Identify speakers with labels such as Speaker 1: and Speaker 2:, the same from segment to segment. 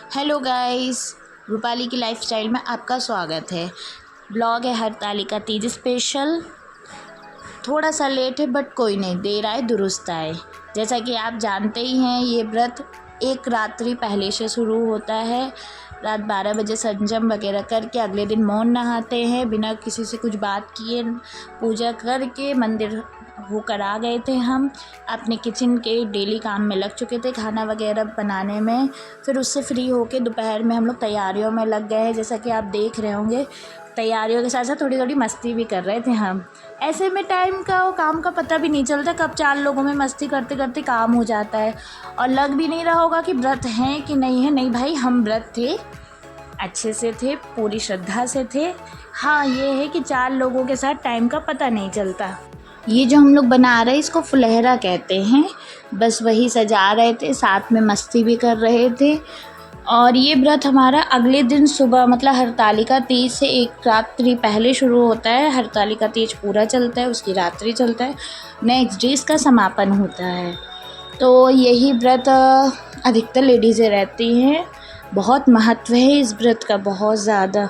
Speaker 1: Hello guys, Rupali की lifestyle में आपका स्वागत है। ब्लॉग है हरतालिका तीज स्पेशल। थोड़ा सा लेट है बट कोई नहीं, देर आए दुरुस्त आए। जैसा कि आप जानते ही हैं, ये व्रत एक रात्रि पहले से शुरू होता है। रात 12 बजे संजम वगैरह करके अगले दिन मौन नहाते हैं, बिना किसी से कुछ बात किए पूजा करके मंदिर होकर आ गए थे। हम अपने किचन के डेली काम में लग चुके थे, खाना वगैरह बनाने में। फिर उससे फ्री होके दोपहर में हम लोग तैयारियों में लग गए हैं। जैसा कि आप देख रहे होंगे, तैयारियों के साथ साथ थोड़ी थोड़ी मस्ती भी कर रहे थे हम। ऐसे में टाइम का और काम का पता भी नहीं चलता, कब 4 लोगों में मस्ती करते करते काम हो जाता है। और लग भी नहीं रहा होगा कि व्रत हैं कि नहीं है। नहीं भाई, हम व्रत थे, अच्छे से थे, पूरी श्रद्धा से थे। हाँ, ये है कि 4 लोगों के साथ टाइम का पता नहीं चलता। ये जो हम लोग बना रहे हैं इसको फुलहरा कहते हैं। बस वही सजा रहे थे, साथ में मस्ती भी कर रहे थे। और ये व्रत हमारा अगले दिन सुबह, मतलब हरतालिका तीज से एक रात्रि पहले शुरू होता है। हरतालिका तीज पूरा चलता है, उसकी रात्रि चलता है, नेक्स्ट डे इसका समापन होता है। तो यही व्रत अधिकतर लेडीज़ें रहती हैं। बहुत महत्व है इस व्रत का, बहुत ज़्यादा।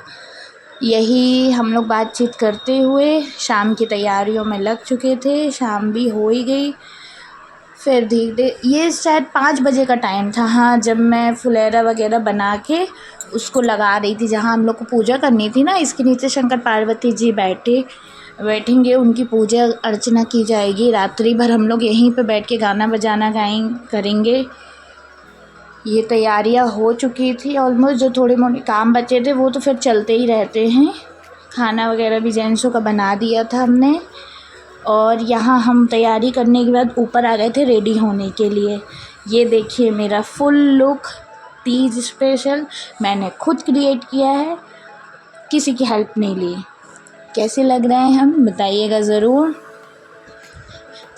Speaker 1: यही हम लोग बातचीत करते हुए शाम की तैयारियों में लग चुके थे। शाम भी हो ही गई। फिर धीरे, ये शायद 5 बजे का टाइम था, हाँ, जब मैं फुलेरा वगैरह बना के उसको लगा रही थी। जहाँ हम लोग को पूजा करनी थी ना, इसके नीचे शंकर पार्वती जी बैठेंगे, उनकी पूजा अर्चना की जाएगी। रात्रि भर हम लोग यहीं पे बैठ के गाना बजाना करेंगे। ये तैयारियां हो चुकी थी ऑलमोस्ट। जो थोड़े मोटे काम बचे थे वो तो फिर चलते ही रहते हैं। खाना वगैरह भी जेंट्सों का बना दिया था हमने। और यहाँ हम तैयारी करने के बाद ऊपर आ गए थे रेडी होने के लिए। ये देखिए मेरा फुल लुक तीज स्पेशल मैंने खुद क्रिएट किया है, किसी की हेल्प नहीं ली। कैसे लग रहे हैं हम, बताइएगा ज़रूर।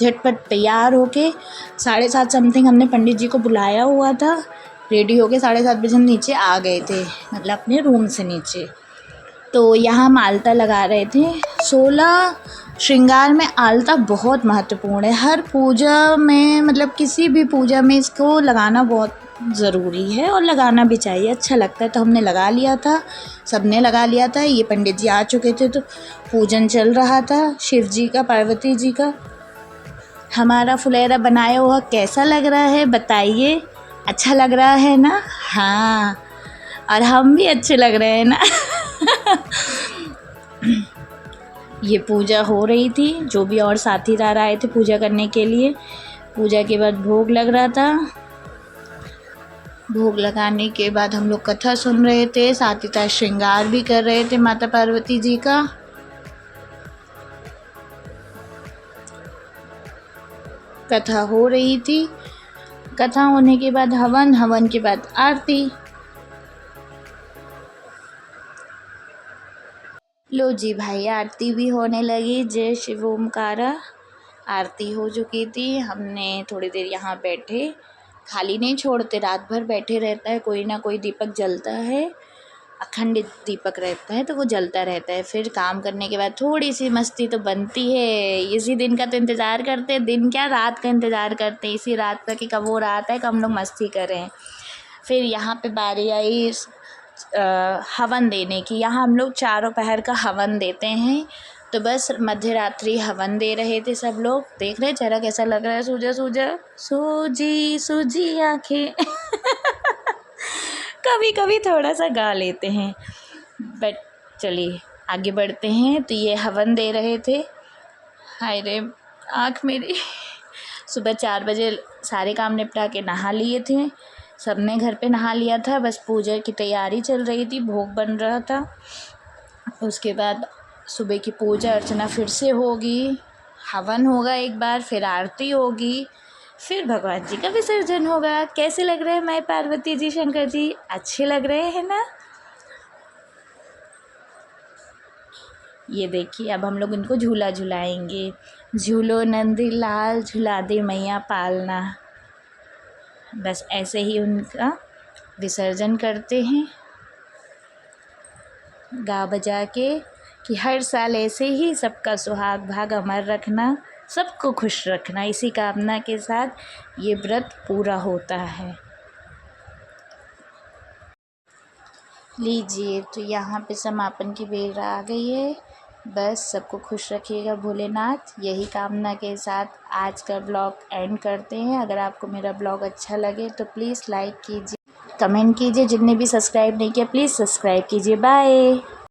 Speaker 1: झटपट तैयार होके 7:30 समथिंग हमने पंडित जी को बुलाया हुआ था। रेडी होके 7:30 बजे हम नीचे आ गए थे, मतलब अपने रूम से नीचे। तो यहाँ हम आलता लगा रहे थे। 16 श्रृंगार में आलता बहुत महत्वपूर्ण है। हर पूजा में, मतलब किसी भी पूजा में इसको लगाना बहुत ज़रूरी है और लगाना भी चाहिए, अच्छा लगता है। तो हमने लगा लिया था, सबने लगा लिया था। ये पंडित जी आ चुके थे तो पूजन चल रहा था शिव जी का, पार्वती जी का। हमारा फुलेरा बनाया हुआ कैसा लग रहा है बताइए, अच्छा लग रहा है ना? हाँ, और हम भी अच्छे लग रहे हैं ना। ये पूजा हो रही थी, जो भी और साथीदार आए थे पूजा करने के लिए। पूजा के बाद भोग लग रहा था। भोग लगाने के बाद हम लोग कथा सुन रहे थे, साथ ही साथ श्रृंगार भी कर रहे थे माता पार्वती जी का। कथा हो रही थी। कथा होने के बाद हवन, हवन के बाद आरती। लो जी भाई, आरती भी होने लगी। जय शिव ओमकारा। आरती हो चुकी थी। हमने थोड़ी देर यहाँ बैठे, खाली नहीं छोड़ते, रात भर बैठे रहता है, कोई ना कोई दीपक जलता है, अखंड दीपक रहता है तो वो जलता रहता है। फिर काम करने के बाद थोड़ी सी मस्ती तो बनती है। इसी दिन का तो इंतज़ार करते हैं, दिन क्या रात का इंतज़ार करते हैं, इसी रात का कि कब वो रात है कब हम लोग मस्ती करें। फिर यहाँ पे बारी आई हवन देने की। यहाँ हम लोग चारों पहर का हवन देते हैं। तो बस मध्य रात्रि हवन दे रहे थे सब लोग। देख रहे चेहरा कैसा लग रहा है, सूजा सूजा, सूजी सूजी आँखें। कभी कभी थोड़ा सा गा लेते हैं, बट चलिए आगे बढ़ते हैं। तो ये हवन दे रहे थे। हाय रे आँख मेरी। सुबह 4 बजे सारे काम निपटा के नहा लिए थे। सबने घर पे नहा लिया था, बस पूजा की तैयारी चल रही थी, भोग बन रहा था। उसके बाद सुबह की पूजा अर्चना फिर से होगी, हवन होगा एक बार, फिर आरती होगी, फिर भगवान जी का विसर्जन होगा। कैसे लग रहे हैं मैं पार्वती जी, शंकर जी? अच्छे लग रहे हैं ना? ये देखिए अब हम लोग इनको झूला झुलाएंगे। झूलो नंदी लाल, झुला दे मैया पालना। बस ऐसे ही उनका विसर्जन करते हैं गा बजा के, कि हर साल ऐसे ही सबका सुहाग भाग अमर रखना, सबको खुश रखना। इसी कामना के साथ ये व्रत पूरा होता है। लीजिए, तो यहाँ पे समापन की बेल आ गई है। बस सबको खुश रखिएगा भोलेनाथ, यही कामना के साथ आज का ब्लॉग एंड करते हैं। अगर आपको मेरा ब्लॉग अच्छा लगे तो प्लीज़ लाइक कीजिए, कमेंट कीजिए। जिनने भी सब्सक्राइब नहीं किया प्लीज़ सब्सक्राइब कीजिए। बाय।